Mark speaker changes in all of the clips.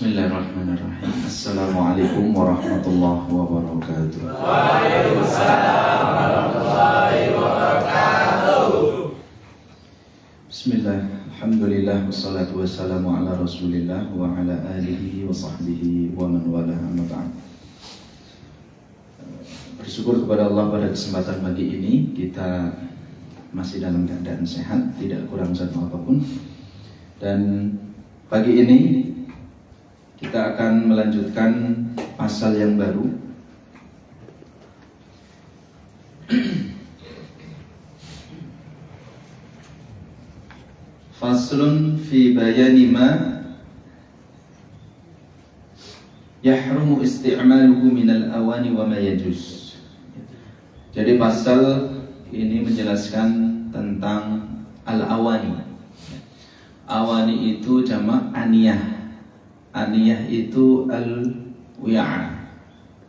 Speaker 1: Bismillahirrahmanirrahim. Assalamualaikum warahmatullahi wabarakatuh.
Speaker 2: Waalaikumsalam warahmatullahi wabarakatuh.
Speaker 1: Bismillah, alhamdulillah, wassalatu wassalamu ala rasulillah wa ala alihi wa sahbihi wa man wala, amma ba'd. Bersyukur kepada Allah pada kesempatan pagi ini kita masih dalam keadaan sehat, tidak kurang satu apapun. Dan pagi ini kita akan melanjutkan pasal yang baru. Faslun fi bayani ma yahrumu isti'maluhu minal awani wa ma yajuz. Jadi pasal ini menjelaskan tentang al-awani. Awani itu jamak aniyah. Aniyah itu al-wi'a.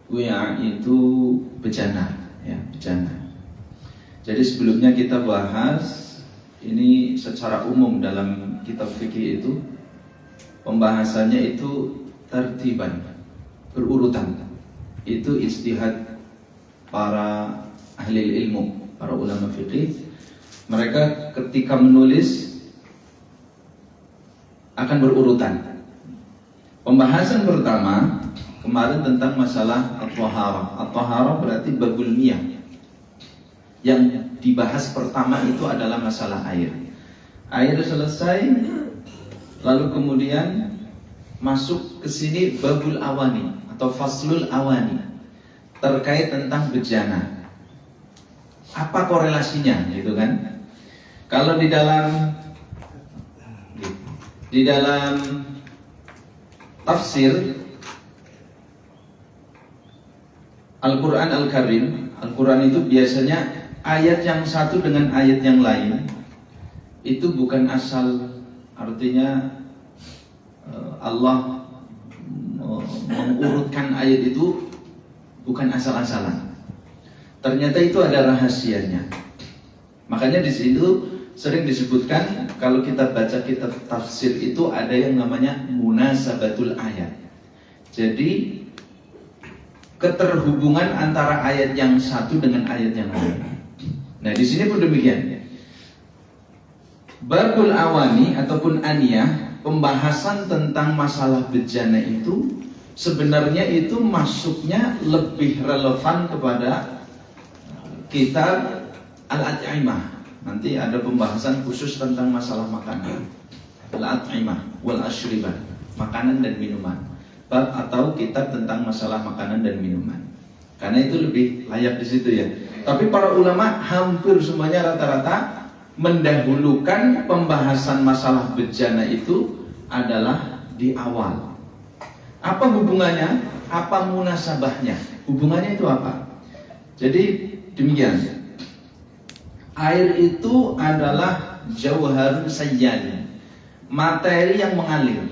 Speaker 1: Wi'a itu bejana, ya, bejana. Jadi sebelumnya kita bahas ini secara umum dalam kitab fikih itu pembahasannya itu tertiban, berurutan. Itu ijtihad para ahli ilmu, para ulama fikih. Mereka ketika menulis akan berurutan. Pembahasan pertama kemarin tentang masalah at-taharah. At-taharah berarti babul miyah. Yang dibahas pertama itu adalah masalah air. Air selesai, lalu kemudian masuk ke sini babul awani atau faslul awani, terkait tentang bejana. Apa korelasinya, gitu kan? Kalau di dalam tafsir Al-Quran Al-Karim, Al-Quran itu biasanya ayat yang satu dengan ayat yang lain itu bukan asal. Artinya Allah mengurutkan ayat itu bukan asal-asalan. Ternyata itu ada rahasianya. Makanya di situ sering disebutkan kalau kita baca kitab tafsir itu ada yang namanya munasabatul ayat. Jadi keterhubungan antara ayat yang satu dengan ayat yang lain. Nah, di sini pun demikian. Babul awani ataupun aniyah, pembahasan tentang masalah bejana itu sebenarnya itu masuknya lebih relevan kepada kitab al-at'imah. Nanti ada pembahasan khusus tentang masalah makanan, al-at'imah wal ashribah, makanan dan minuman. Bab atau kitab tentang masalah makanan dan minuman. Karena itu lebih layak di situ ya. Tapi para ulama hampir semuanya rata-rata mendahulukan pembahasan masalah bejana itu adalah di awal. Apa hubungannya? Apa munasabahnya? Hubungannya itu apa? Jadi demikian. Air itu adalah jauharun sayyal, materi yang mengalir,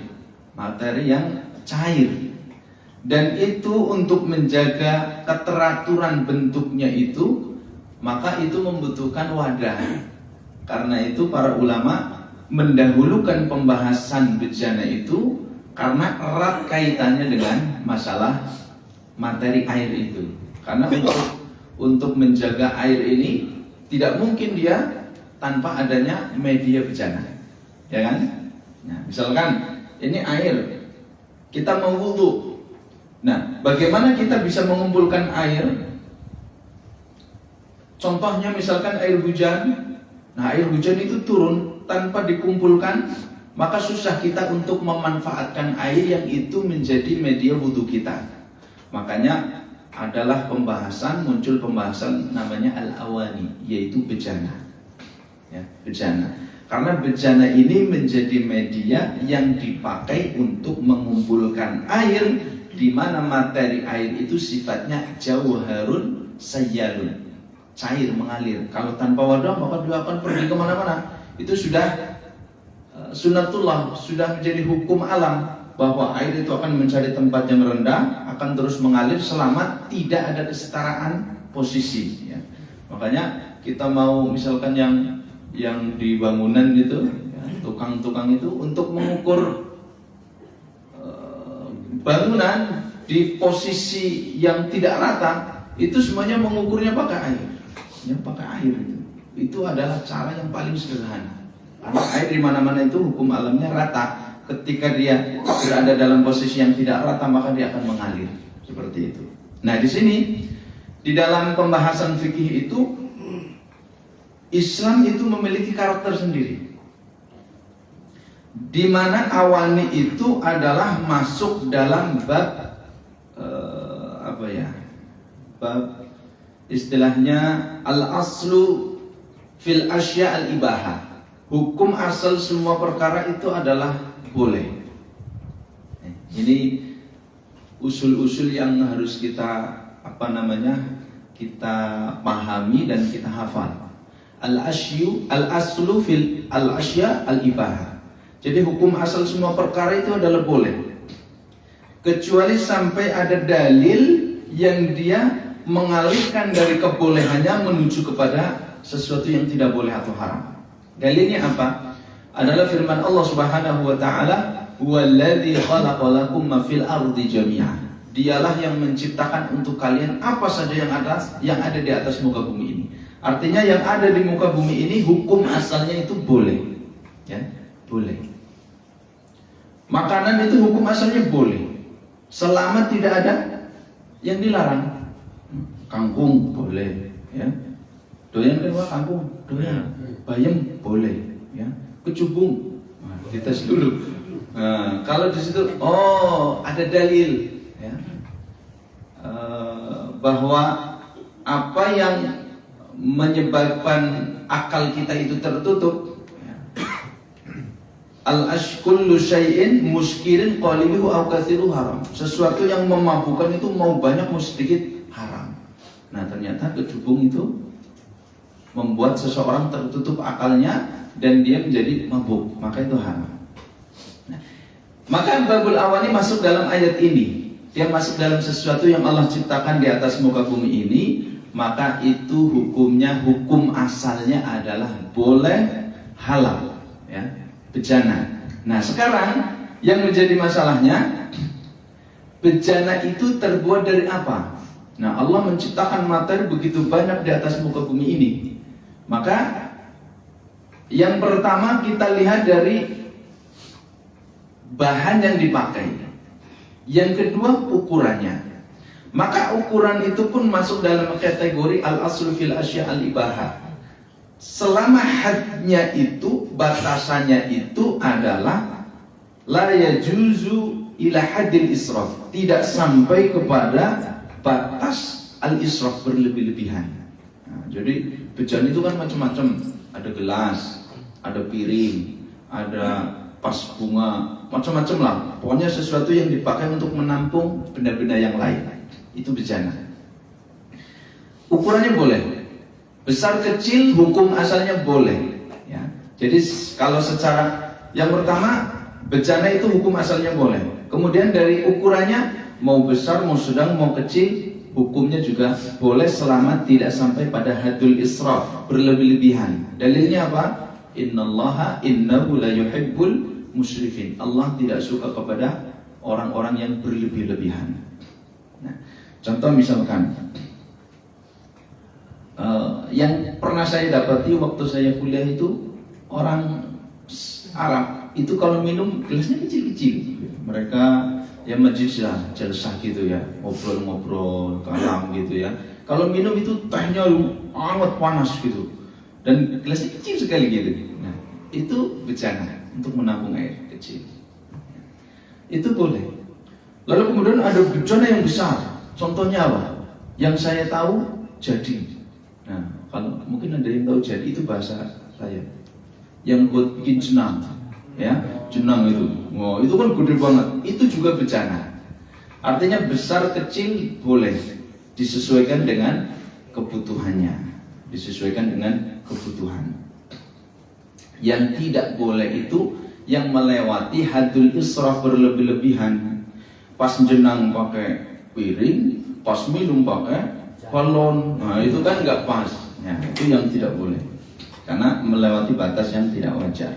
Speaker 1: materi yang cair. Dan itu untuk menjaga keteraturan bentuknya itu, maka itu membutuhkan wadah. Karena itu para ulama mendahulukan pembahasan bejana itu karena erat kaitannya dengan masalah materi air itu. Karena untuk menjaga air ini tidak mungkin dia tanpa adanya media bejana, ya kan? Nah, misalkan ini air, kita mau wudu. Nah, bagaimana kita bisa mengumpulkan air? Contohnya misalkan air hujan. Nah, air hujan itu turun tanpa dikumpulkan, maka susah kita untuk memanfaatkan air yang itu menjadi media wudu kita. Makanya adalah muncul pembahasan namanya al-awani, yaitu bejana. Ya, bejana. Karena bejana ini menjadi media yang dipakai untuk mengumpulkan air, di mana materi air itu sifatnya jauharun sayyalun, cair mengalir. Kalau tanpa wadah maka dia akan pergi kemana-mana. Itu sudah sunnatullah, sudah menjadi hukum alam bahwa air itu akan mencari tempat yang rendah, akan terus mengalir selama tidak ada kesetaraan posisi. Ya. Makanya kita mau misalkan yang di bangunan gitu, ya, tukang-tukang itu untuk mengukur bangunan di posisi yang tidak rata, itu semuanya mengukurnya pakai air. Ya, pakai air itu. Itu adalah cara yang paling sederhana. Karena air di mana-mana itu hukum alamnya rata. Ketika dia berada dalam posisi yang tidak rata, maka dia akan mengalir seperti itu. Nah, di sini di dalam pembahasan fikih itu, Islam itu memiliki karakter sendiri, di mana awani itu adalah masuk dalam bab bab istilahnya al-aslu fil asya al-ibahah. Hukum asal semua perkara itu adalah boleh. Ini usul-usul yang harus kita kita pahami dan kita hafal. Al-aslu fil al-asya al-ibahah. Jadi hukum asal semua perkara itu adalah boleh, kecuali sampai ada dalil yang dia mengalihkan dari kebolehannya menuju kepada sesuatu yang tidak boleh atau haram. Dalilnya apa? Adalah firman Allah Subhanahu wa taala, "Huwallazi khalaqa lakum ma fil ardi jami'an." Dialah yang menciptakan untuk kalian apa saja yang ada di atas muka bumi ini. Artinya yang ada di muka bumi ini hukum asalnya itu boleh. Ya, boleh. Makanan itu hukum asalnya boleh, selama tidak ada yang dilarang. Kangkung boleh, ya. Doyan kan kangkung, doyan. Bayam boleh, ya. Kecubung, dites dulu. Nah, kalau di situ, ada dalil, ya, bahwa apa yang menyebabkan akal kita itu tertutup, ya. Al-ashkullu syai'in muskirin qaliluhu aw katsiruhu haram. Sesuatu yang memabukkan itu mau banyak mau sedikit haram. Nah, ternyata kecubung itu membuat seseorang tertutup akalnya dan dia menjadi mabuk, maka itu haram. Nah, maka babul awani masuk dalam ayat ini. Dia masuk dalam sesuatu yang Allah ciptakan di atas muka bumi ini, maka itu hukumnya, hukum asalnya adalah boleh, halal, ya, bejana. Nah, sekarang yang menjadi masalahnya, bejana itu terbuat dari apa? Nah, Allah menciptakan materi begitu banyak di atas muka bumi ini. Maka yang pertama kita lihat dari bahan yang dipakai. Yang kedua ukurannya. Maka ukuran itu pun masuk dalam kategori al-aslu fil asya al-ibahah. Selama hadnya itu, batasannya itu adalah la yajuzu ila hadil israf, tidak sampai kepada batas al-israf, berlebih-lebihan. Nah, jadi bejana itu kan macam-macam, ada gelas, ada piring, ada vas bunga, macam-macam lah. Pokoknya sesuatu yang dipakai untuk menampung benda-benda yang lain, itu bejana. Ukurannya boleh, besar kecil hukum asalnya boleh, ya. Jadi kalau secara yang pertama, bejana itu hukum asalnya boleh. Kemudian dari ukurannya, mau besar, mau sedang, mau kecil, hukumnya juga boleh selama tidak sampai pada hadul israf, berlebih-lebihan. Dalilnya apa? Innahu la yuhibbul musyrifin. Allah tidak suka kepada orang-orang yang berlebih-lebihan. Nah, contoh misalkan yang pernah saya dapati waktu saya kuliah itu, orang Arab itu kalau minum gelasnya kecil-kecil. Mereka ya majlis ya, jalsah gitu ya, ngobrol-ngobrol, kalam gitu ya. Kalau minum itu tehnya amat panas gitu, dan gelasnya kecil sekali gitu. Nah, itu bejana untuk menampung air kecil. Itu boleh. Lalu kemudian ada bejana yang besar. Contohnya apa? Yang saya tahu jadi. Nah, kalau mungkin ada yang tahu jadi, itu bahasa saya. Yang buat bikin jenang, ya, jenang itu. Oh, itu kan gede banget. Itu juga bejana. Artinya besar kecil boleh, disesuaikan dengan kebutuhannya. Disesuaikan dengan kebutuhan. Yang tidak boleh itu yang melewati hadul israf, berlebih-lebihan. Pas jenang pakai piring, pas minum pakai galon. Nah, itu kan nggak pas. Ya, itu yang tidak boleh. Karena melewati batas yang tidak wajar.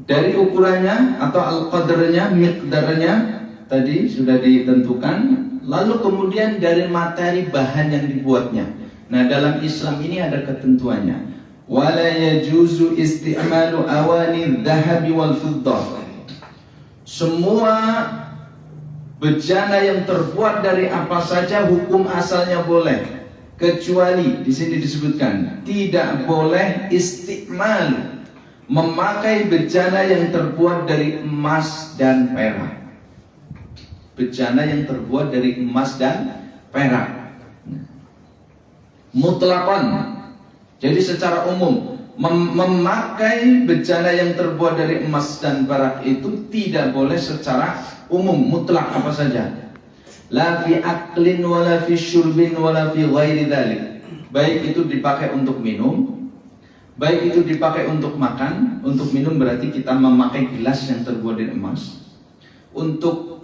Speaker 1: Dari ukurannya atau al-qadarnya, miqdarnya tadi sudah ditentukan. Lalu kemudian dari materi bahan yang dibuatnya. Nah, dalam Islam ini ada ketentuannya. Wala yajuzu isti'malu awani dhahabi wal fiddah. Semua bejana yang terbuat dari apa saja hukum asalnya boleh, kecuali di sini disebutkan tidak boleh isti'mal, memakai bejana yang terbuat dari emas dan perak. Bejana yang terbuat dari emas dan perak. Mutlaqan. Jadi secara umum memakai bejana yang terbuat dari emas dan perak itu tidak boleh secara umum, mutlak apa saja. La fi aklin wala fi syurbin wala fi ghairi dzalik. Baik itu dipakai untuk minum, baik itu dipakai untuk makan. Untuk minum berarti kita memakai gelas yang terbuat dari emas. Untuk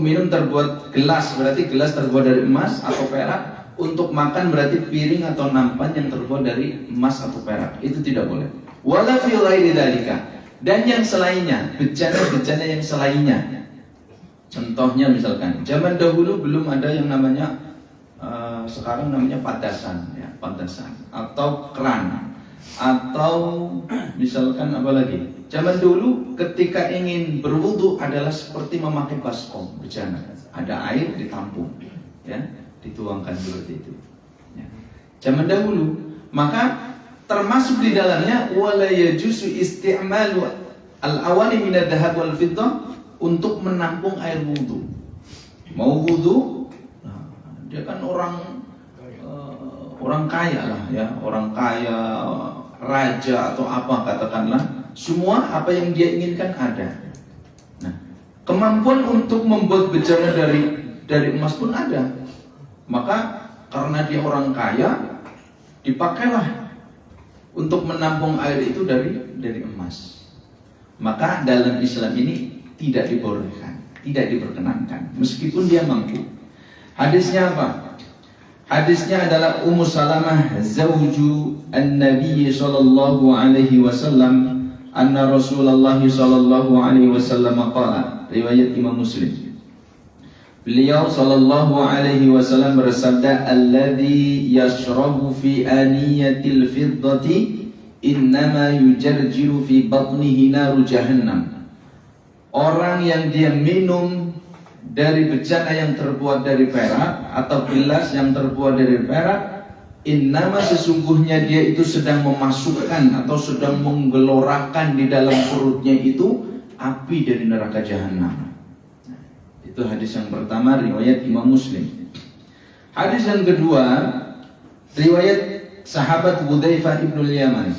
Speaker 1: minum terbuat gelas, berarti gelas terbuat dari emas atau perak. Untuk makan berarti piring atau nampan yang terbuat dari emas atau perak. Itu tidak boleh. Wala fi ghairi dzalika. Dan yang selainnya, bejana-bejana yang selainnya. Contohnya misalkan, zaman dahulu belum ada yang namanya sekarang namanya padasan, ya, padasan atau keran, atau misalkan apa lagi? Zaman dulu ketika ingin berwudu adalah seperti memakai baskom, bejana. Ada air ditampung, ya, dituangkan seperti itu. Ya. Zaman dahulu, maka termasuk di dalamnya wala yajuzu isti'malu al-awani min ad-dhahab wal fiddah untuk menampung air wudu. Mau wudu, nah, dia kan orang kaya lah ya, orang kaya, raja atau apa katakanlah, semua apa yang dia inginkan ada. Nah, kemampuan untuk membuat bejana dari emas pun ada. Maka karena dia orang kaya, dipakailah untuk menampung air itu dari emas. Maka dalam Islam ini tidak dibolehkan, tidak diperkenankan, meskipun dia mampu. Hadisnya apa? Hadisnya adalah Ummu Salamah zauju an-Nabi sallallahu alaihi wasallam, anna Rasulullah sallallahu alaihi wasallam qala, riwayat Imam Muslim. Beliau sallallahu alaihi wasallam bersabda, alladzi yashrabu fi aniyatil fiddati innama yujarjiru fi batnihi naru jahannam. Orang yang dia minum dari bejana yang terbuat dari perak atau gelas yang terbuat dari perak, innama sesungguhnya dia itu sedang memasukkan atau sedang menggelorakan di dalam perutnya itu api dari neraka jahanam. Itu hadis yang pertama, riwayat Imam Muslim. Hadis yang kedua, riwayat sahabat Hudzaifah ibn al-Yaman.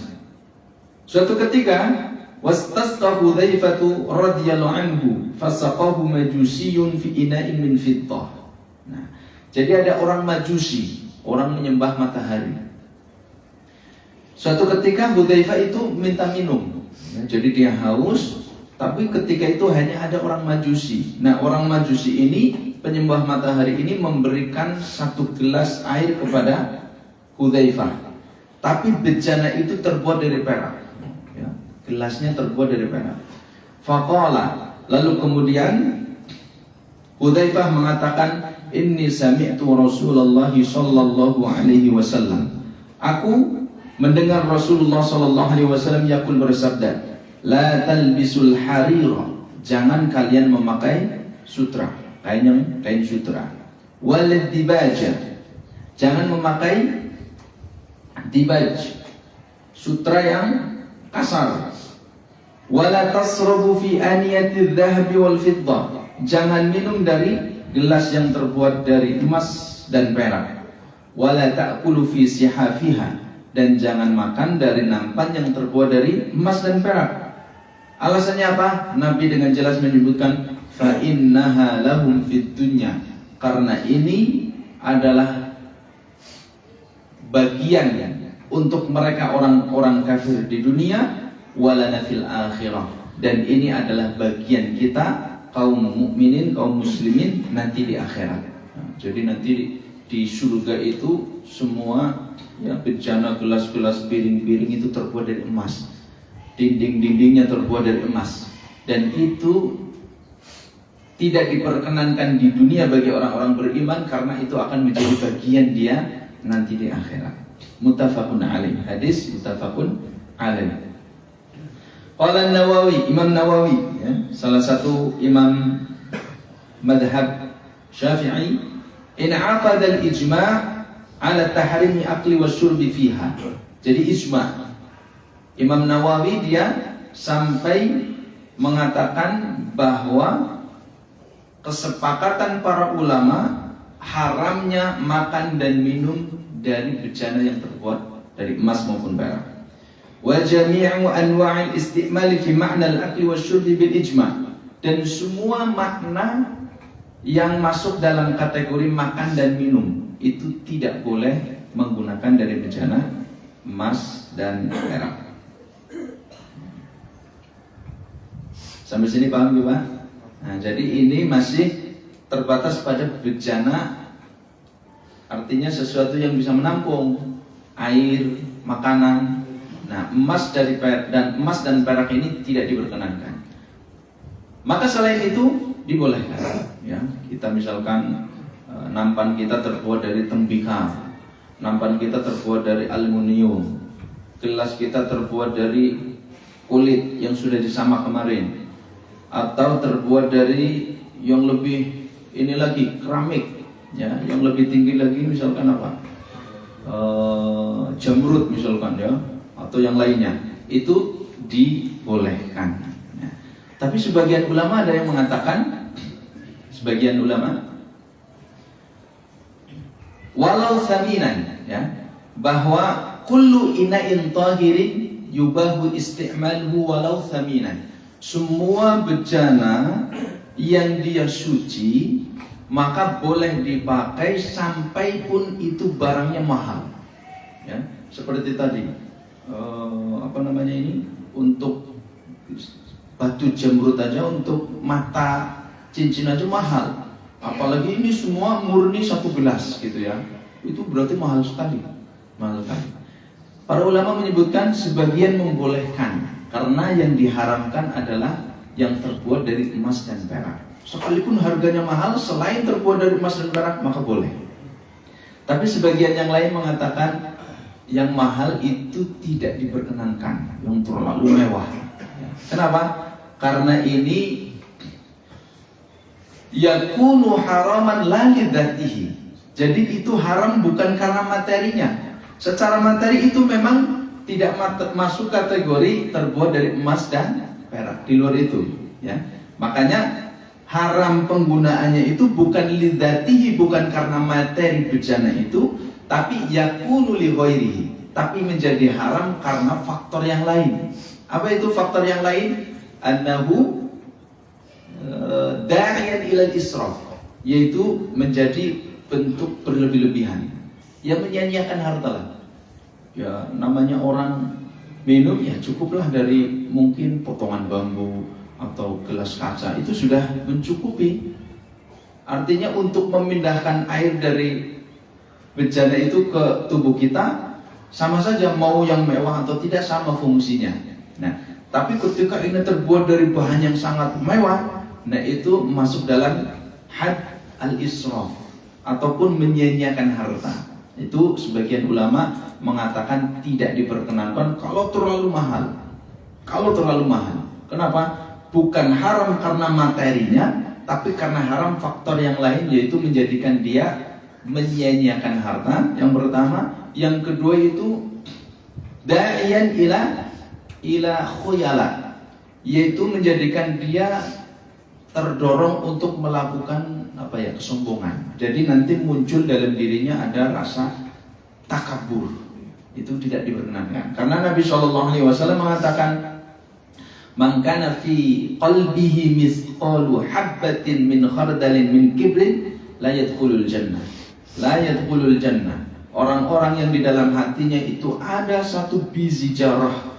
Speaker 1: Suatu ketika, wastasqa Hudzaifah radhiyallahu anhu fasaqahu majusiyyun fi ina'in min fiddah. Nah, jadi ada orang Majusi, orang menyembah matahari. Suatu ketika Hudzaifah itu minta minum. Jadi dia haus. Tapi ketika itu hanya ada orang Majusi. Nah, orang Majusi ini, penyembah matahari ini memberikan satu gelas air kepada Hudzaifah. Tapi bejana itu terbuat dari perak. Ya, gelasnya terbuat dari perak. Faqala, lalu kemudian Hudzaifah mengatakan, inni sami'tu Rasulullah sallallahu alaihi wasallam. Aku mendengar Rasulullah sallallahu alaihi wasallam yaqul bersabda, la talbisul harira, jangan kalian memakai sutra, kain sutra. Wal dibaja, jangan memakai dibaj, sutra yang kasar. Wala tasrabu fi aniyati dhahabi wal fiddah, jangan minum dari gelas yang terbuat dari emas dan perak. Wala ta'kulu fi sihafiha, dan jangan makan dari nampan yang terbuat dari emas dan perak. Alasannya apa? Nabi dengan jelas menyebutkan fa innaha lahum fid dunya, karena ini adalah bagian untuk mereka orang-orang kafir di dunia, walana fil akhirah, dan ini adalah bagian kita kaum mukminin, kaum muslimin nanti di akhirat. Nah, jadi nanti di surga itu semua ya bejana, gelas-gelas, piring-piring itu terbuat dari emas. dinding-dindingnya terbuat dari emas, dan itu tidak diperkenankan di dunia bagi orang-orang beriman karena itu akan menjadi bagian dia nanti di akhirat. Muttafaqun alaih, hadis muttafaqun alaih. Qala Nawawi, Imam Nawawi, ya, salah satu imam madhab Syafi'i, in aqada al-ijma' ala tahrimi akli wa syurbi fiha. Jadi ijma', Imam Nawawi dia sampai mengatakan bahwa kesepakatan para ulama haramnya makan dan minum dari bejana yang terbuat dari emas maupun perak. Wa jami'u anwa'il isti'mal fi ma'na al-akli wasyurbi bil ijma', dan semua makna yang masuk dalam kategori makan dan minum itu tidak boleh menggunakan dari bejana emas dan perak. Sampai sini paham ya Pak? Nah, jadi ini masih terbatas pada bejana, artinya sesuatu yang bisa menampung air, makanan. Nah, emas dan perak ini tidak diperkenankan. Maka selain itu dibolehkan. Ya, kita misalkan nampan kita terbuat dari tembikar, nampan kita terbuat dari aluminium, gelas kita terbuat dari kulit yang sudah disamak kemarin, atau terbuat dari yang lebih ini lagi keramik, ya, yang lebih tinggi lagi misalkan apa, jamrud misalkan ya, atau yang lainnya, itu dibolehkan. Ya. Tapi sebagian ulama ada yang mengatakan, sebagian ulama walau saminan, ya, bahwa kullu ina'in tahirin yubahu isti'maluhu walau saminan. Semua bejana yang dia suci maka boleh dipakai sampai pun itu barangnya mahal. Ya, seperti tadi apa namanya ini, untuk batu jamrud aja, untuk mata cincin aja mahal. Apalagi ini semua murni satu gelas gitu ya. Itu berarti mahal sekali. Mahal sekali. Para ulama menyebutkan sebagian membolehkan, karena yang diharamkan adalah yang terbuat dari emas dan perak. Sekalipun harganya mahal, selain terbuat dari emas dan perak maka boleh. Tapi sebagian yang lain mengatakan yang mahal itu tidak diperkenankan, yang terlalu mewah. Kenapa? Karena ini yakunu haraman la lidzatihi. Jadi itu haram bukan karena materinya. Secara materi itu memang tidak masuk kategori terbuat dari emas dan perak, di luar itu, ya. Makanya haram penggunaannya itu bukan lidzatihi, bukan karena materi bejana itu, tapi yakunu li ghairihi, tapi menjadi haram karena faktor yang lain. Apa itu faktor yang lain? Annahu da'iyan ilal israf, yaitu menjadi bentuk berlebih-lebihan yang menyia-nyiakan harta lah. Ya, namanya orang minum ya cukuplah dari mungkin potongan bambu atau gelas kaca, itu sudah mencukupi. Artinya untuk memindahkan air dari bejana itu ke tubuh kita sama saja, mau yang mewah atau tidak sama fungsinya. Nah, tapi ketika ini terbuat dari bahan yang sangat mewah, nah itu masuk dalam had al-israf ataupun menyia-nyiakan harta. Itu sebagian ulama mengatakan tidak diperkenankan kalau terlalu mahal. Kalau terlalu mahal. Kenapa? Bukan haram karena materinya, tapi karena haram faktor yang lain, yaitu menjadikan dia menyia-nyiakan harta. Yang pertama, yang kedua itu da'iyan ila khuyala, yaitu menjadikan dia terdorong untuk melakukan kesombongan. Jadi nanti muncul dalam dirinya ada rasa takabur. Itu tidak diperkenankan. Karena Nabi SAW mengatakan, "Man kana fi qalbihi mithqalu habbatin min khardalin min kibrin la yadkhulul jannah." La yadkhulul jannah. Orang-orang yang di dalam hatinya itu ada satu biji zarah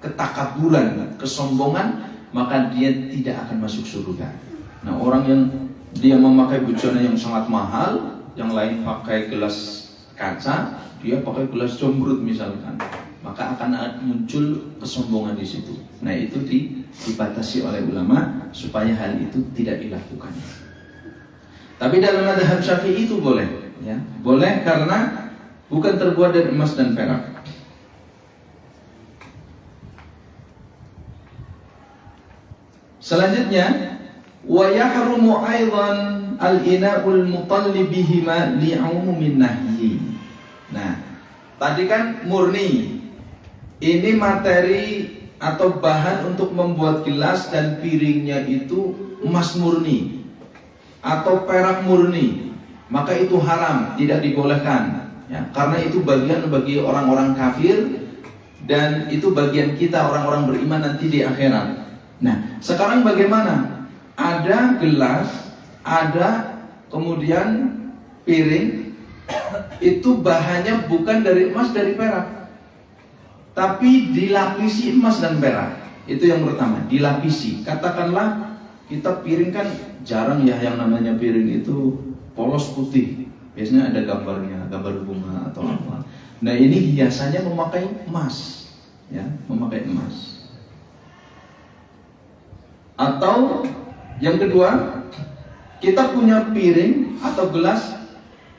Speaker 1: ketakaburan, kesombongan, maka dia tidak akan masuk surga. Nah, orang yang dia memakai bejana yang sangat mahal, yang lain pakai gelas kaca, dia pakai gelas jamrud misalkan. maka akan muncul kesombongan di situ. Nah, itu dibatasi oleh ulama supaya hal itu tidak dilakukan. Tapi dalam mazhab Syafi'i itu boleh, ya. Boleh karena bukan terbuat dari emas dan perak. Selanjutnya, wa yahrumu aidan al-ina'ul mutalli bihima li'umumin nahyi. Nah, tadi kan murni. Ini materi atau bahan untuk membuat gelas dan piringnya itu emas murni atau perak murni, maka itu haram, tidak dibolehkan, ya, karena itu bagian bagi orang-orang kafir dan itu bagian kita orang-orang beriman nanti di akhirat. Nah, sekarang bagaimana? Ada gelas, ada kemudian piring, itu bahannya bukan dari emas, dari perak, tapi dilapisi emas dan perak. Itu yang pertama, dilapisi. Katakanlah kita piring kan jarang ya yang namanya piring itu polos putih. Biasanya ada gambarnya, gambar bunga atau apa. Nah, ini hiasannya memakai emas, ya, memakai emas. Atau yang kedua, kita punya piring atau gelas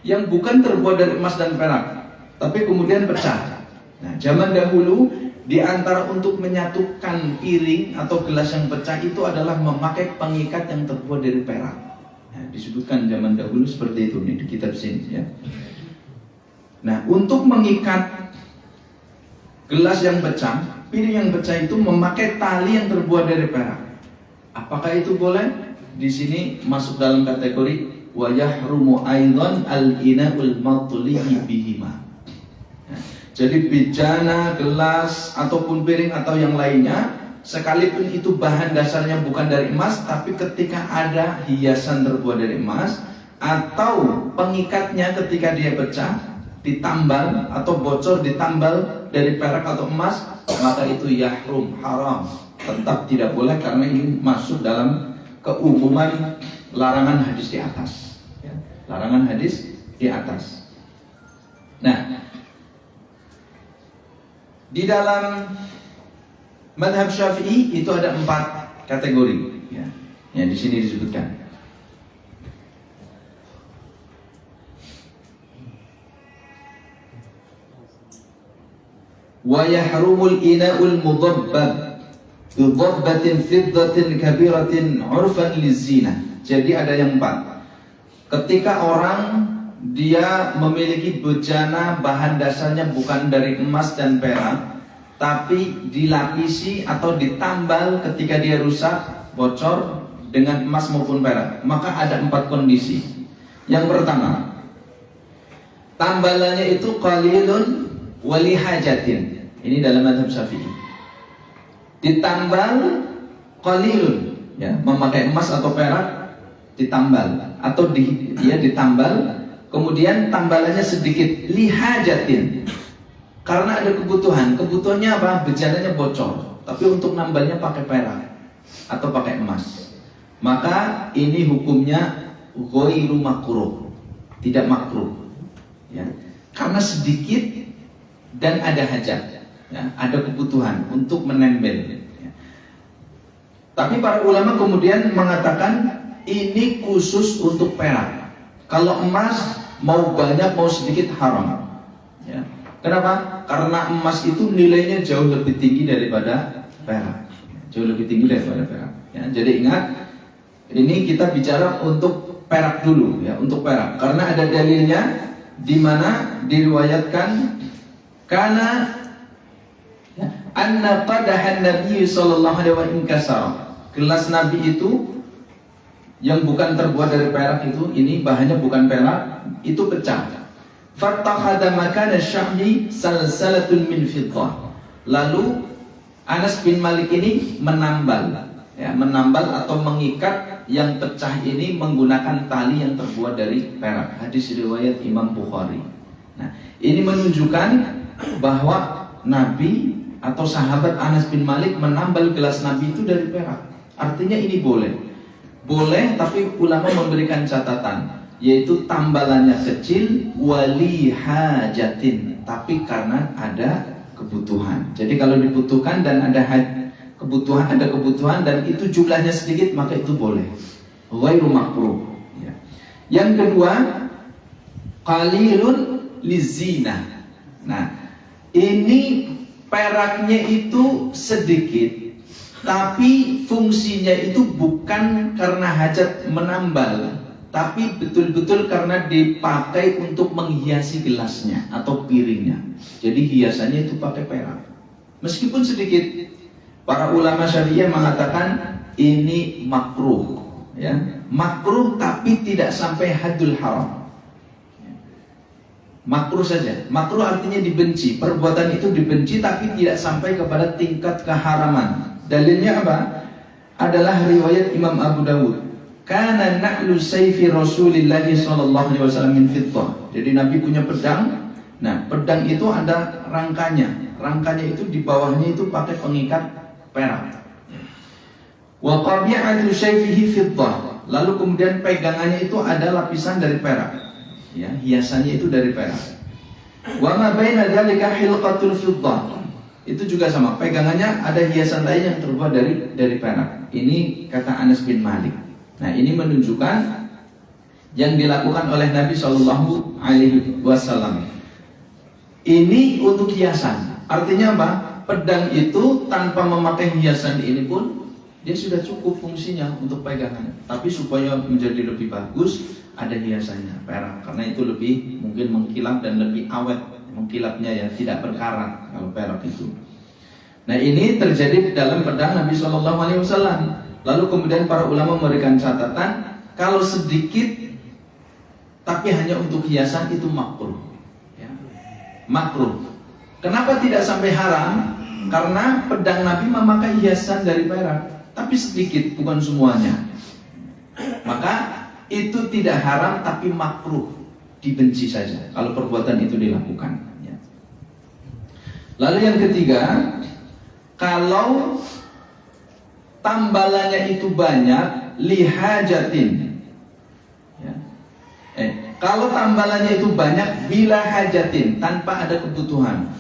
Speaker 1: yang bukan terbuat dari emas dan perak, tapi kemudian pecah. Nah, zaman dahulu di antara untuk menyatukan piring atau gelas yang pecah itu adalah memakai pengikat yang terbuat dari perak. Nah, disebutkan zaman dahulu seperti itu nih di kitab sini, ya. Nah, untuk mengikat gelas yang pecah, piring yang pecah itu memakai tali yang terbuat dari perak. Apakah itu boleh? Di sini masuk dalam kategori wa yahrumu aidan al-ina'ul matlihi bihima. Nah, jadi bejana, gelas ataupun piring atau yang lainnya, sekalipun itu bahan dasarnya bukan dari emas, tapi ketika ada hiasan terbuat dari emas atau pengikatnya ketika dia pecah ditambal atau bocor ditambal dari perak atau emas, maka itu yahrum, haram. Tetap tidak boleh karena ini masuk dalam keumuman larangan hadis di atas, ya. Larangan hadis di atas. Nah, di dalam mazhab Syafi'i itu ada 4 kategori, ya. Yang di sini disebutkan. Wa yahrumul ina'ul mudabbab bidabbatin fiddatin kabiratin urfan lizina. Jadi ada yang 4. Ketika orang dia memiliki bejana bahan dasarnya bukan dari emas dan perak, tapi dilapisi atau ditambal ketika dia rusak, bocor dengan emas maupun perak, maka ada 4 kondisi. Yang pertama, tambalannya itu qalilun wali hajatin. Ini dalam mazhab Syafi'i. Ditambal qalilun, ya, memakai emas atau perak ditambal atau dia ditambal, kemudian tambalannya sedikit lihajatin. Karena ada kebutuhannya apa? Bejananya bocor, tapi untuk nambalnya pakai perak atau pakai emas. Maka ini hukumnya ghairu makruh, tidak makruh, ya. Karena sedikit dan ada hajat, ya, ada kebutuhan untuk menempel, ya. Tapi para ulama kemudian mengatakan ini khusus untuk perak. Kalau emas mau banyak mau sedikit haram, ya. Kenapa? Karena emas itu nilainya jauh lebih tinggi daripada perak, jauh lebih tinggi daripada perak, ya. Jadi ingat, ini kita bicara untuk perak dulu, ya, untuk perak. Karena ada dalilnya di mana diriwayatkan karena anna qadahan Nabi sallallahu alaihi wasallam inkasar. Gelas Nabi itu yang bukan terbuat dari perak itu, ini bahannya bukan perak, itu pecah. Fattakhadha makana syahmi salsalatun min fiddah. Lalu Anas bin Malik ini menambal, ya, menambal atau mengikat yang pecah ini menggunakan tali yang terbuat dari perak. Hadis riwayat Imam Bukhari. Nah, ini menunjukkan bahwa Nabi atau sahabat Anas bin Malik menambal gelas Nabi itu dari perak. Artinya ini boleh, tapi ulama memberikan catatan, yaitu tambalannya kecil wali hajatin, tapi karena ada kebutuhan. Jadi kalau dibutuhkan dan ada kebutuhan dan itu jumlahnya sedikit, maka itu boleh. Ghairu makruh. Ya. Yang kedua, qalilun lizina. Nah, ini peraknya itu sedikit, tapi fungsinya itu bukan karena hajat menambal, tapi betul-betul karena dipakai untuk menghiasi gelasnya atau piringnya. Jadi hiasannya itu pakai perak. Meskipun sedikit, para ulama Syafi'iyah mengatakan ini makruh, ya. Makruh tapi tidak sampai haddul haram. Makruh saja. Makruh artinya dibenci. Perbuatan itu dibenci tapi tidak sampai kepada tingkat keharaman. Dalilnya apa? Adalah riwayat Imam Abu Dawud. Kana na'lu sayfi Rasulillah sallallahu alaihi wasallam min fiddah. Jadi Nabi punya pedang. Nah, pedang itu ada rangkanya. Rangkanya itu di bawahnya itu pakai pengikat perak. Wa qabi'atu sayfihi fiddah. Lalu kemudian pegangannya itu ada lapisan dari perak. Ya, hiasannya itu dari perak. Wa ma baina dzalika hilqatul fiddah. Itu juga sama. Pegangannya ada hiasan lain yang terbuat dari perak. Ini kata Anas bin Malik. Nah, ini menunjukkan yang dilakukan oleh Nabi Shallallahu Alaihi Wasallam. Ini untuk hiasan. Artinya apa? Pedang itu tanpa memakai hiasan ini pun dia sudah cukup fungsinya untuk pegangan. Tapi supaya menjadi lebih bagus, ada hiasannya perak. Karena itu lebih mungkin mengkilap dan lebih awet. Mengkilapnya ya, tidak berkarat kalau perak itu. Nah, ini terjadi dalam pedang Nabi Shallallahu Alaihi Wasallam. Lalu kemudian para ulama memberikan catatan, kalau sedikit tapi hanya untuk hiasan itu makruh. Ya. Makruh. Kenapa tidak sampai haram? Karena pedang Nabi memakai hiasan dari perak, tapi sedikit, bukan semuanya. Maka itu tidak haram tapi makruh, dibenci saja kalau perbuatan itu dilakukan. Ya. Lalu yang ketiga, kalau tambalannya itu banyak lihajatin, ya. Kalau tambalannya itu banyak bila hajatin, tanpa ada kebutuhan.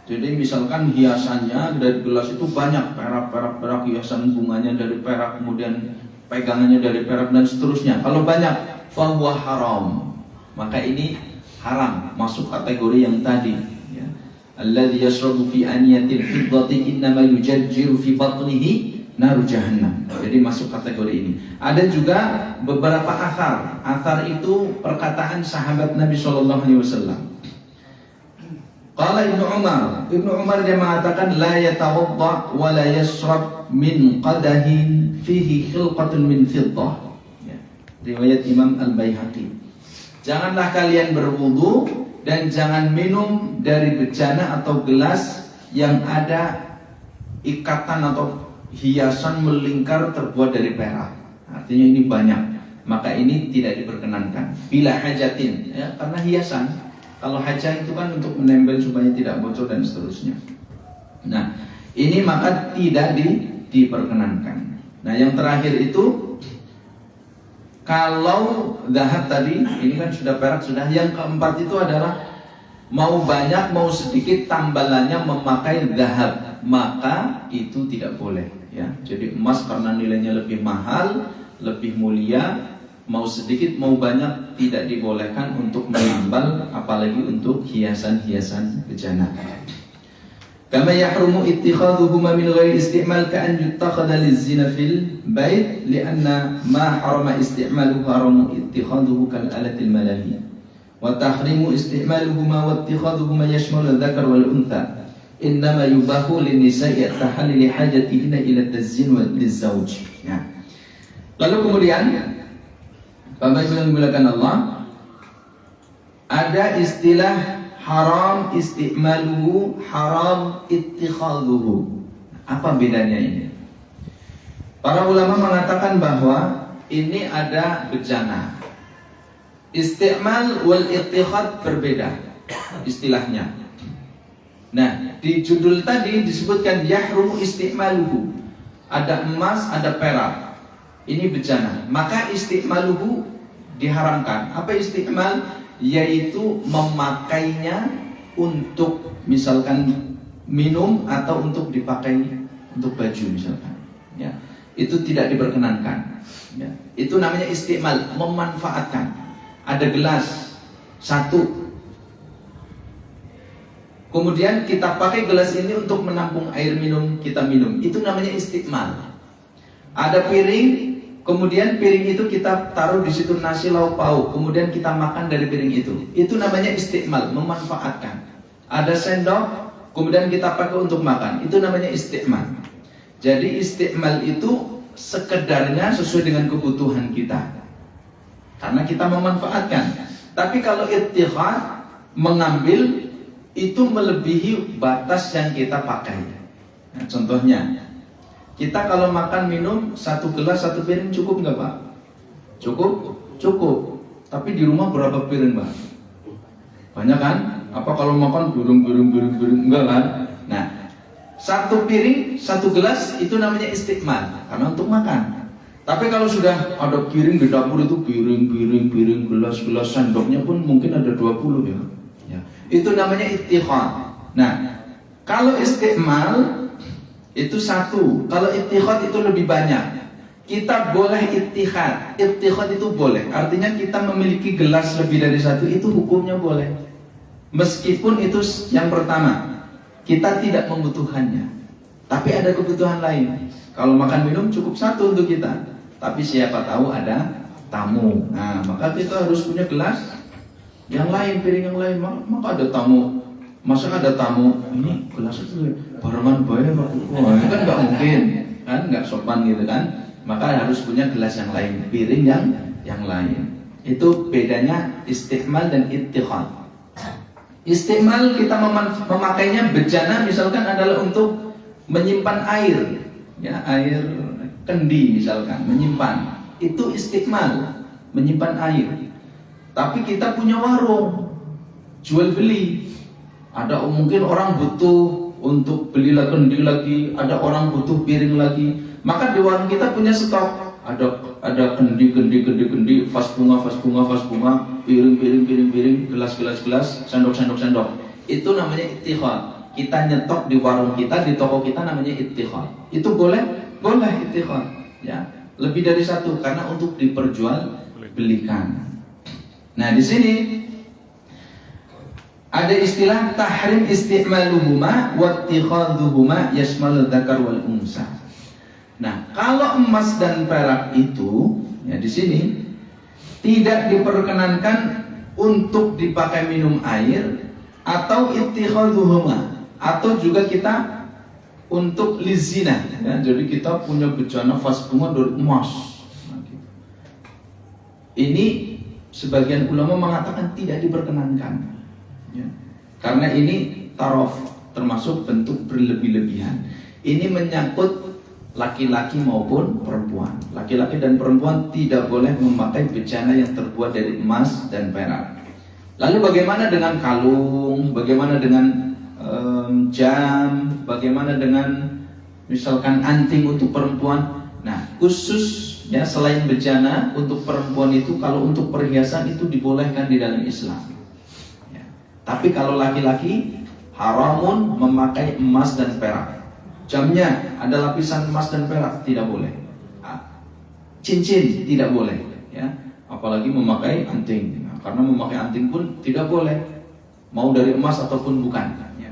Speaker 1: Jadi misalkan hiasannya dari gelas itu banyak, perak, hiasan bunganya dari perak, kemudian pegangannya dari perak dan seterusnya. Kalau banyak, fahuwa haram, maka ini haram, masuk kategori yang tadi. Ya. Alladzi yashrabu fi aniyatil fiddati innama yujajjiru fi batnihi naru jahannam. Jadi masuk kategori ini. Ada juga beberapa athar. Athar itu perkataan sahabat Nabi Shallallahu Alaihi Wasallam. Qala Ibnu Umar dia mengatakan la yatawadda wa la yashrab min qadahin fihi khilqatun min fiddah. Ya. Riwayat Imam Al-Baihaqi. Janganlah kalian berwudu dan jangan minum dari bejana atau gelas yang ada ikatan atau hiasan melingkar terbuat dari perak. Artinya ini banyak, maka ini tidak diperkenankan. Bila hajatin, ya, karena hiasan. Kalau hajat itu kan untuk menempel supaya tidak bocor dan seterusnya. Nah, ini maka tidak diperkenankan. Nah, yang terakhir itu kalau zahab tadi, ini kan sudah perak sudah. Yang keempat itu adalah mau banyak mau sedikit tambalannya memakai zahab, maka itu tidak boleh. Ya, jadi emas karena nilainya lebih mahal, lebih mulia, mau sedikit mau banyak tidak dibolehkan untuk menambal, apalagi untuk hiasan-hiasan bejana. Kama yahrumu ittikhadhuhuma min ghairi isti'mal ka'an yuttakhadha lizzina fil bait li'anna ma harama isti'maluhu haramu ittikhadhuhu kal alatil malahi wa tahrimu isti'maluhuma wa ittikhadhuhuma yashmalu adh-dhakar wal untha. Innama yubahu lin-nisa'i at-tahalli li hajatihinna ila tazzin wa liz-zawj. Ya. Lalu kemudian Bapak Ibu yang dimuliakan Allah, ada istilah haram isti'maluhu, haram ittikhadhuhu. Apa bedanya ini? Para ulama mengatakan bahwa ini ada bejana. Isti'mal wal ittikhad berbeda istilahnya. Nah, di judul tadi disebutkan yahrumu isti'maluhu. Ada emas, ada perak. Ini bejana. Maka isti'maluhu diharamkan. Apa isti'mal? Yaitu memakainya untuk misalkan minum atau untuk dipakai untuk baju misalkan, ya, itu tidak diperkenankan. Ya, itu namanya istimal, memanfaatkan. Ada gelas satu, kemudian kita pakai gelas ini untuk menampung air minum, kita minum. Itu namanya istimal. Ada piring, kemudian piring itu kita taruh di situ nasi lauk pauk, kemudian kita makan dari piring itu. Itu namanya istimal, memanfaatkan. Ada sendok, kemudian kita pakai untuk makan. Itu namanya istimal. Jadi istimal itu sekedarnya sesuai dengan kebutuhan kita, karena kita memanfaatkan. Tapi kalau ittihad, mengambil, itu melebihi batas yang kita pakai. Nah, contohnya, kita kalau makan minum satu gelas satu piring cukup nggak Pak? Cukup. Tapi di rumah berapa piring Pak? Banyak kan? Apa kalau makan piring enggak kan? Nah, satu piring satu gelas itu namanya istiqmal, karena untuk makan. Tapi kalau sudah ada piring di dapur itu piring, gelas, sendoknya pun mungkin ada 20 ya. Itu namanya ittihad. Nah, kalau istiqmal itu satu, kalau ittihad itu lebih banyak. Kita boleh ittihad itu boleh. Artinya kita memiliki gelas lebih dari satu, itu hukumnya boleh. Meskipun itu yang pertama, kita tidak membutuhkannya, tapi ada kebutuhan lain. Kalau makan minum cukup satu untuk kita, tapi siapa tahu ada tamu. Nah, maka kita harus punya gelas yang lain, piring yang lain. Maka ada tamu. Masa ada tamu, ini gelas itu barengan bayar, wah itu kan nggak mungkin, kan nggak sopan gitu kan. Maka harus punya gelas yang lain, piring yang lain. Itu bedanya istiqmal dan ittihad. Istiqmal kita memakainya bejana misalkan adalah untuk menyimpan air, ya, air kendi misalkan, menyimpan. Itu istiqmal, menyimpan air. Tapi kita punya warung, jual beli. Ada mungkin orang butuh untuk beli kendi lagi, ada orang butuh piring lagi. Maka di warung kita punya stok. Ada kendi, vas bunga, piring, gelas, sendok. Itu namanya ittihad. Kita nyetok di warung kita, di toko kita, namanya ittihad. Itu boleh ittihad. Ya, lebih dari satu karena untuk diperjualbelikan. Nah, di sini ada istilah tahrim isti'maluhuma wattikhadhuhuma yashmalul dzakar wal unsa. Nah, kalau emas dan perak itu, ya di sini tidak diperkenankan untuk dipakai minum air atau ittikhadhuhuma, atau juga kita untuk lizina, ya, jadi kita punya bejana vas bunga dari emas. Nah, gitu. Ini sebagian ulama mengatakan tidak diperkenankan. Ya. Karena ini tarof, termasuk bentuk berlebih-lebihan. Ini menyangkut laki-laki maupun perempuan. Laki-laki dan perempuan tidak boleh memakai bejana yang terbuat dari emas dan perak. Lalu bagaimana dengan kalung? Bagaimana dengan jam? Bagaimana dengan misalkan anting untuk perempuan? Nah, khususnya selain bejana untuk perempuan itu, kalau untuk perhiasan itu dibolehkan di dalam Islam. Tapi kalau laki-laki haramun memakai emas dan perak. Jamnya ada lapisan emas dan perak, tidak boleh. Cincin tidak boleh, ya. Apalagi memakai anting. Nah, karena memakai anting pun tidak boleh, mau dari emas ataupun bukan. Ya.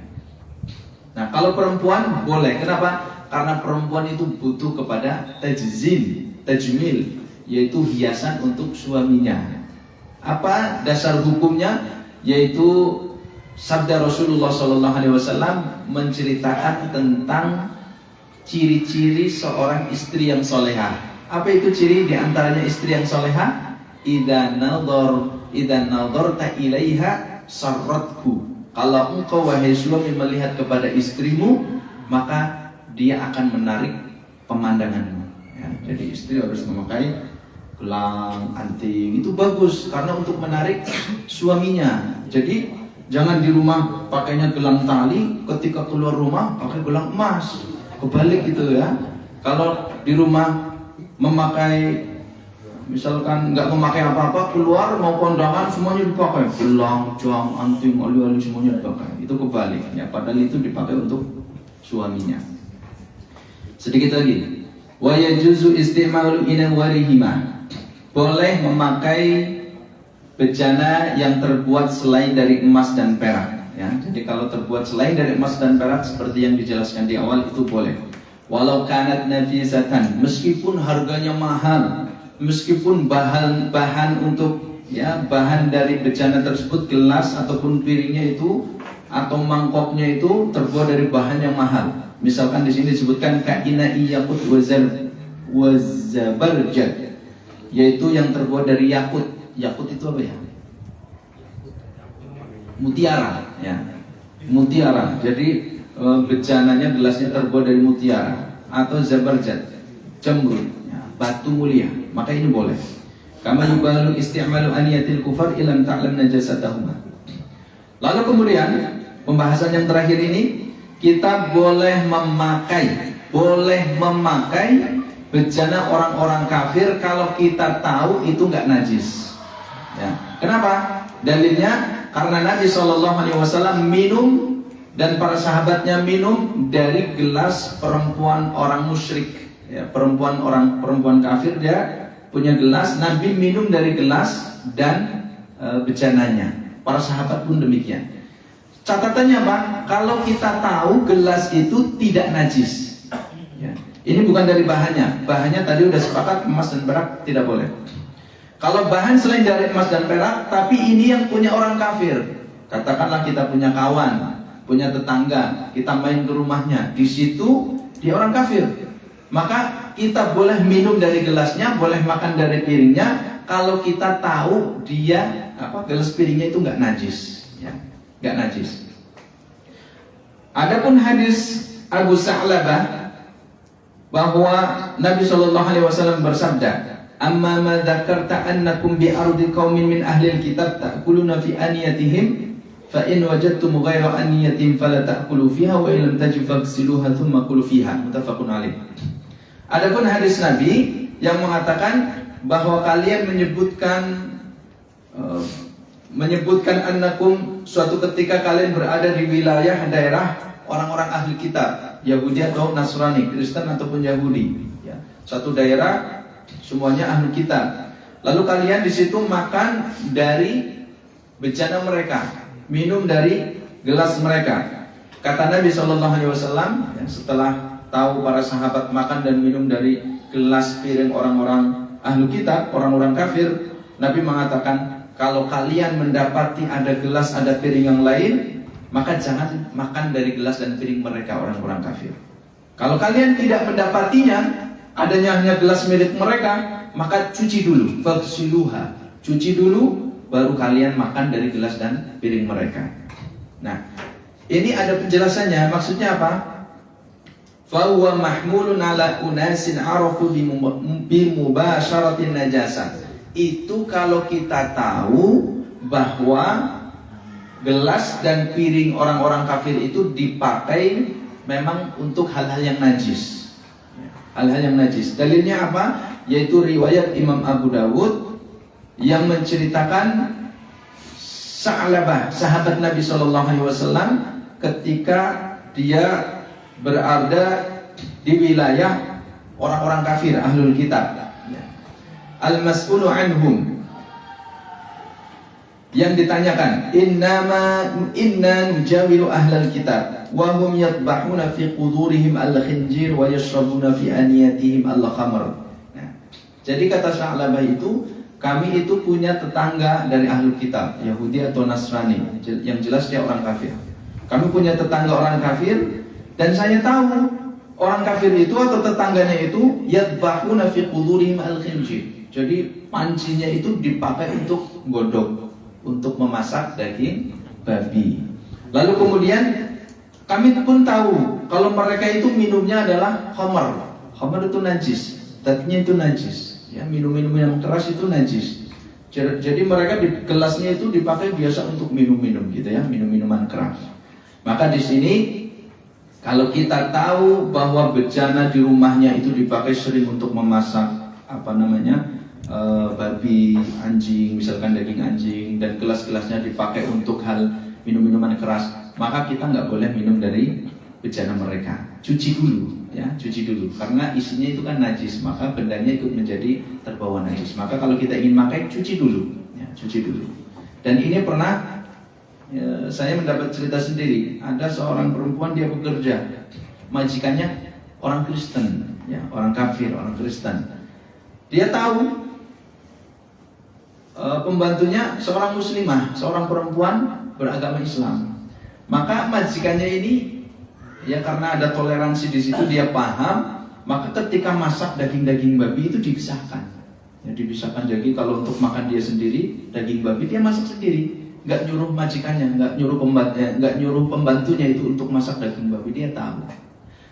Speaker 1: Nah, kalau perempuan boleh. Kenapa? Karena perempuan itu butuh kepada tajmil, yaitu hiasan untuk suaminya. Apa dasar hukumnya? Yaitu sabda Rasulullah SAW menceritakan tentang ciri-ciri seorang istri yang solehah. Apa itu ciri diantaranya istri yang solehah? Idza nadharta ilaiha sarrathu. Kalau engkau wahai suami melihat kepada istrimu, maka dia akan menarik pemandanganmu. Ya, jadi istri harus memakai gelang, anting, itu bagus karena untuk menarik suaminya. Jadi jangan di rumah pakainya gelang tali, ketika keluar rumah pakai gelang emas. Kebalik gitu ya. Kalau di rumah memakai Misalkan nggak memakai apa-apa, keluar mau kondangan semuanya dipakai, gelang, jam, anting, oli-oli semuanya dipakai. Itu kebalik, ya. Padahal itu dipakai untuk suaminya. Sedikit lagi, wa yajuzu istimalu inawarihima. Boleh memakai bejana yang terbuat selain dari emas dan perak. Ya, jadi kalau terbuat selain dari emas dan perak seperti yang dijelaskan di awal itu boleh. Walau kanat nafisatan, meskipun harganya mahal, meskipun bahan untuk bahan dari bejana tersebut, gelas ataupun piringnya itu atau mangkoknya itu terbuat dari bahan yang mahal. Misalkan di sini disebutkan kainai yakut wazabarjad, yaitu yang terbuat dari yakut. Yakut itu apa ya? Mutiara, ya. Mutiara. Jadi bejananya, gelasnya terbuat dari mutiara atau zabarjad, jamrud, ya, batu mulia. Maka ini boleh. Kama yubalu isti'malu aniyatil kufar ilam ta'lam najasatahuma. Lalu kemudian pembahasan yang terakhir ini, kita boleh memakai bejana orang-orang kafir kalau kita tahu itu nggak najis. Ya. Kenapa? Dalilnya karena Nabi SAW minum dan para sahabatnya minum dari gelas perempuan orang musyrik. Ya, perempuan kafir, dia punya gelas, Nabi minum dari gelas dan bejananya. Para sahabat pun demikian. Catatannya apa? Kalau kita tahu gelas itu tidak najis. Ya. Ini bukan dari bahannya. Bahannya tadi udah sepakat, emas dan perak tidak boleh. Kalau bahan selain dari emas dan perak, tapi ini yang punya orang kafir. Katakanlah kita punya kawan, punya tetangga, kita main ke rumahnya, di situ dia orang kafir. Maka kita boleh minum dari gelasnya, boleh makan dari piringnya, kalau kita tahu dia gelas piringnya itu nggak najis, ya, nggak najis. Adapun hadis Abu Sa'labah bahwa Nabi SAW bersabda, "Amma ma dzakarta annakum bi ardi qaumin min ahli alkitab ta'kuluna fi aniyatihim fa in wajadtum ghayra aniyatin fala ta'kulu fiha wa in lam tajid faghsiluha thumma kulu fiha." Muttafaqun alaih. Adapun hadis Nabi yang mengatakan bahwa kalian menyebutkan annakum, suatu ketika kalian berada di wilayah daerah orang-orang ahli kitab, Yahudi atau Nasrani, Kristen ataupun Yahudi, ya. Suatu daerah semuanya ahli kitab. Lalu kalian di situ makan dari bejana mereka, minum dari gelas mereka. Kata Nabi SAW, ya, setelah tahu para sahabat makan dan minum dari gelas piring orang-orang ahli kitab, orang-orang kafir, Nabi mengatakan, kalau kalian mendapati ada gelas, ada piring yang lain, maka jangan makan dari gelas dan piring mereka, orang-orang kafir. Kalau kalian tidak mendapatinya, adanya hanya gelas milik mereka, maka cuci dulu, faghsiluha, cuci dulu, baru kalian makan dari gelas dan piring mereka. Nah, ini ada penjelasannya. Maksudnya apa? Fahuwa mahmulun ala unasin arafu bimubasharatin najasah. Itu kalau kita tahu bahwa gelas dan piring orang-orang kafir itu dipakai memang untuk hal-hal yang najis. Hal-hal yang najis. Dalilnya apa? Yaitu riwayat Imam Abu Dawud yang menceritakan Sa'labah, sahabat Nabi SAW, ketika dia berada di wilayah orang-orang kafir, ahlul kitab, al-mas'ulu anhum, yang ditanyakan, inna nujawiru ahlal kitab wa hum yatbahuna fi qudurihim al-khinjir wa yashrabuna fi aniyatihim al-khamr. Nah, jadi kata Sa'labah itu, kami itu punya tetangga dari ahlul kitab, Yahudi atau Nasrani, yang jelas dia orang kafir. Kami punya tetangga orang kafir, dan saya tahu orang kafir itu atau tetangganya itu yatbahuna fi qudurihim al-khinjir. Jadi pancinya itu dipakai untuk godok, untuk memasak daging babi. Lalu kemudian kami pun tahu kalau mereka itu minumnya adalah khamar. Khamar itu najis, tadinya itu najis. Ya, minum-minum yang keras itu najis. Jadi mereka di gelasnya itu dipakai biasa untuk minum-minum gitu ya, minum-minuman keras. Maka di sini kalau kita tahu bahwa bejana di rumahnya itu dipakai sering untuk memasak babi, anjing, misalkan daging anjing, dan gelas-gelasnya dipakai untuk hal minum-minuman keras, maka kita nggak boleh minum dari bejana mereka. Cuci dulu, ya, cuci dulu, karena isinya itu kan najis, maka bendanya ikut menjadi terbawa najis. Maka kalau kita ingin pakai, cuci dulu, ya, cuci dulu. Dan ini pernah saya mendapat cerita sendiri. Ada seorang perempuan, dia bekerja, majikannya orang Kristen, ya, orang kafir, orang Kristen. Dia tahu pembantunya seorang muslimah, seorang perempuan beragama Islam. Maka majikannya ini, ya, karena ada toleransi di situ, dia paham. Maka ketika masak daging-daging babi itu dipisahkan, ya, dipisahkan. Jadi kalau untuk makan dia sendiri daging babi, dia masak sendiri, nggak nyuruh majikannya, nggak nyuruh pembantunya itu untuk masak daging babi. Dia tahu.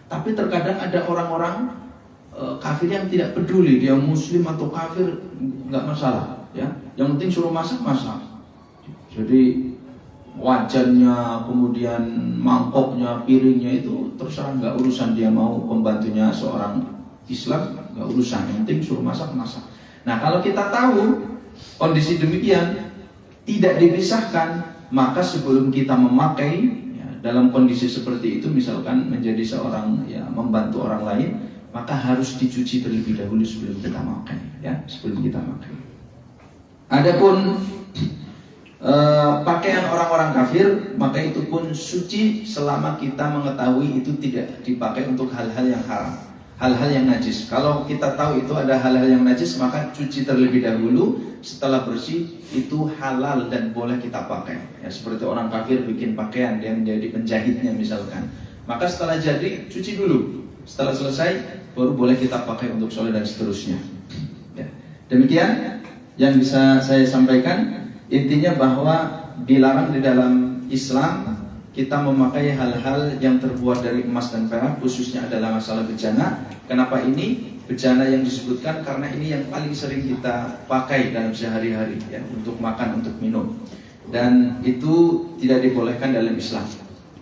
Speaker 1: Tapi terkadang ada orang-orang kafir yang tidak peduli dia muslim atau kafir, nggak masalah, ya. Yang penting suruh masak. Jadi wajannya, kemudian mangkoknya, piringnya itu terserah, nggak urusan dia mau pembantunya seorang Islam, nggak urusan. Yang penting suruh masak. Nah, kalau kita tahu kondisi demikian tidak dipisahkan, maka sebelum kita memakai, ya, dalam kondisi seperti itu, misalkan menjadi seorang, ya, membantu orang lain, maka harus dicuci terlebih dahulu sebelum kita makan, ya, sebelum kita makan. Adapun pakaian orang-orang kafir, maka itu pun suci selama kita mengetahui itu tidak dipakai untuk hal-hal yang haram, hal-hal yang najis. Kalau kita tahu itu ada hal-hal yang najis, maka cuci terlebih dahulu. Setelah bersih itu halal dan boleh kita pakai. Ya, seperti orang kafir bikin pakaian, dia menjadi penjahitnya misalkan. Maka setelah jadi cuci dulu. Setelah selesai baru boleh kita pakai untuk sholat dan seterusnya. Ya. Demikian yang bisa saya sampaikan. Intinya bahwa dilarang di dalam Islam kita memakai hal-hal yang terbuat dari emas dan perak, khususnya adalah masalah bejana. Kenapa ini? Bejana yang disebutkan karena ini yang paling sering kita pakai dalam sehari-hari, ya, untuk makan, untuk minum. Dan itu tidak dibolehkan dalam Islam.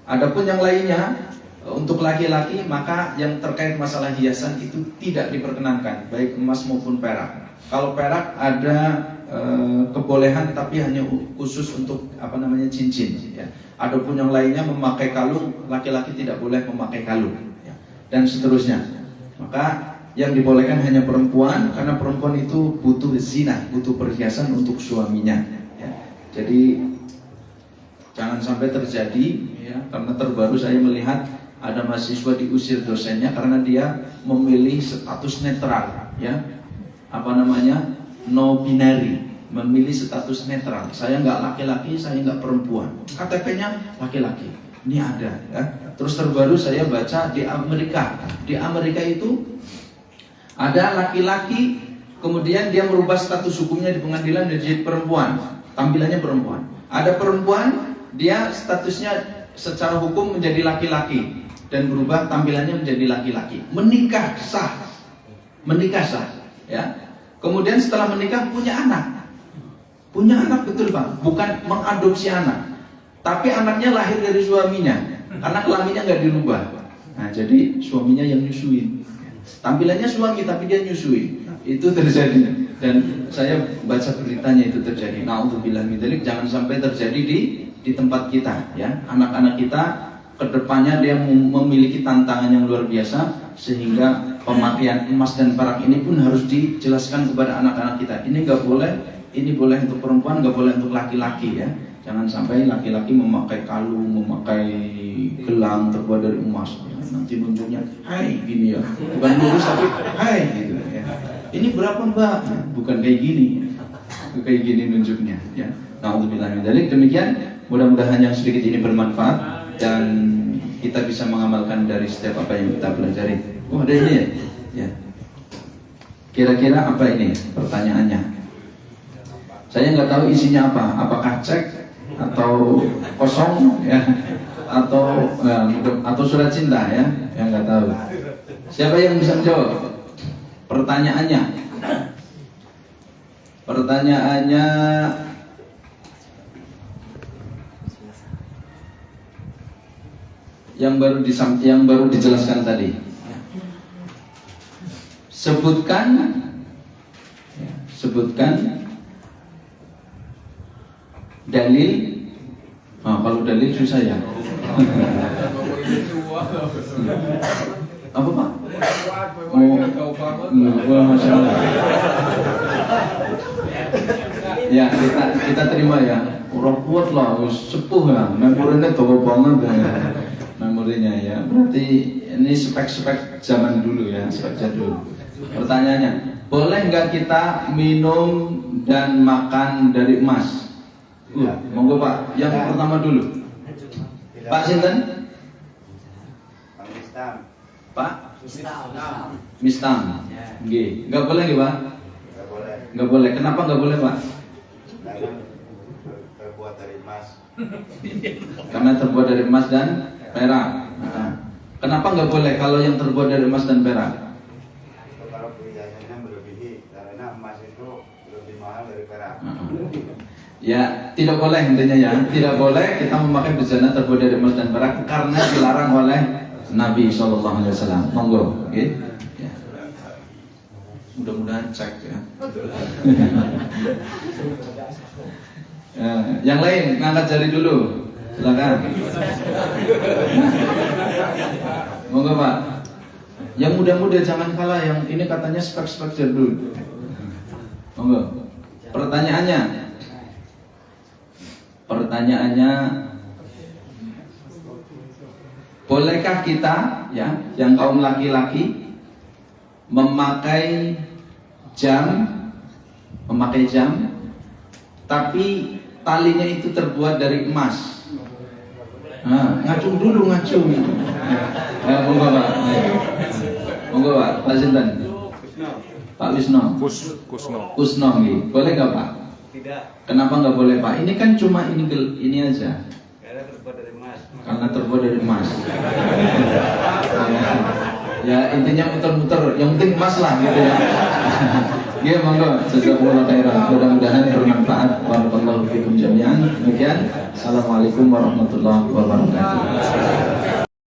Speaker 1: Adapun yang lainnya, untuk laki-laki, maka yang terkait masalah hiasan itu tidak diperkenankan, baik emas maupun perak. Kalau perak ada kebolehan, tapi hanya khusus untuk cincin, ya. Adapun yang lainnya memakai kalung, laki-laki tidak boleh memakai kalung, ya, dan seterusnya. Maka yang dibolehkan hanya perempuan, karena perempuan itu butuh zina, butuh perhiasan untuk suaminya, ya. Jadi jangan sampai terjadi, ya, karena terbaru saya melihat ada mahasiswa diusir dosennya karena dia memilih status netral, ya, no binary, memilih status netral. Saya nggak laki-laki, saya nggak perempuan. KTP-nya laki-laki. Ini ada, ya. Terus terbaru saya baca di Amerika. Di Amerika itu ada laki-laki, kemudian dia merubah status hukumnya di pengadilan menjadi perempuan, tampilannya perempuan. Ada perempuan, dia statusnya secara hukum menjadi laki-laki dan berubah tampilannya menjadi laki-laki. Menikah sah, ya. Kemudian setelah menikah punya anak betul Pak, bukan mengadopsi anak, tapi anaknya lahir dari suaminya, karena kelaminnya nggak dirubah. Nah, jadi suaminya yang nyusuin. Tampilannya suami tapi dia nyusui. Itu terjadi. Dan saya baca beritanya itu terjadi. Na'udzubillah min dzalik, jangan sampai terjadi di tempat kita, ya. Anak-anak kita kedepannya dia memiliki tantangan yang luar biasa, sehingga pemakaian emas dan perak ini pun harus dijelaskan kepada anak-anak kita. Ini nggak boleh, ini boleh untuk perempuan, nggak boleh untuk laki-laki, ya. Jangan sampai laki-laki memakai kalung, memakai gelang terbuat dari emas, ya. Nanti nunjuknya, hai gini, ya, bukan lurus tapi hai gitu, ya. Ini berapa Mbak? Ya, bukan kayak gini nunjuknya, ya. Na'udzubillah min dzalik. Demikian, mudah-mudahan yang sedikit ini bermanfaat dan kita bisa mengamalkan dari setiap apa yang kita pelajari. Oh, ada ini, ya. Kira-kira apa ini pertanyaannya? Saya nggak tahu isinya apa. Apakah cek atau kosong, ya, atau surat cinta, ya, yang nggak tahu. Siapa yang bisa menjawab? Pertanyaannya yang baru dijelaskan tadi. Sebutkan sebutkan dalil. Kalau dalil susah ya. Apa Pak? Masya Allah. Ya kita terima ya. Orang kuat lah, sepuh ya. Memorinya toko banget ya. Memorinya ya. Berarti ini spek-spek zaman dulu ya, spek jadul. Pertanyaannya, boleh nggak kita minum dan makan dari emas? Monggo Pak. Yang pertama dulu. Pak Sinten? Pak? Mistam. Nggih. Nggak boleh nggih Pak? Nggak boleh. Kenapa nggak boleh Pak?
Speaker 2: Terbuat dari emas.
Speaker 1: Karena terbuat dari emas dan perak. Kenapa nggak boleh kalau yang terbuat dari emas dan perak?
Speaker 2: Kalau perhiasannya melebihi, karena emas itu lebih mahal dari perak.
Speaker 1: Ya, tidak boleh intinya ya. Tidak boleh kita memakai bejana terbuat dari emas dan perak karena dilarang oleh Nabi SAW. Monggo, okay? Ya. Mudah-mudahan cek ya. Ya. Yang lain ngangkat jari dulu, silakan. Monggo Pak. Yang muda-muda jangan kalah. Yang ini katanya spek-spek jadul. Monggo. Pertanyaannya, bolehkah kita ya, yang kaum laki-laki memakai jam, tapi talinya itu terbuat dari emas? Ngacung dulu. Monggo Pak. Monggo Pak. Pak Sinten? Pak Wisno. Kusno nggih. Boleh nggak Pak?
Speaker 2: Tidak.
Speaker 1: Kenapa nggak boleh Pak? Ini kan cuma ini aja.
Speaker 2: Karena terbuat dari emas.
Speaker 1: Karena terbuat dari emas. Ya intinya muter-muter. Yang penting emas lah gitu ya. Ya monggo. Jazakumullah khairan. Mudah-mudahan bermanfaat. Barakallahu fikum jami'an. Demikian. Assalamualaikum warahmatullahi wabarakatuh.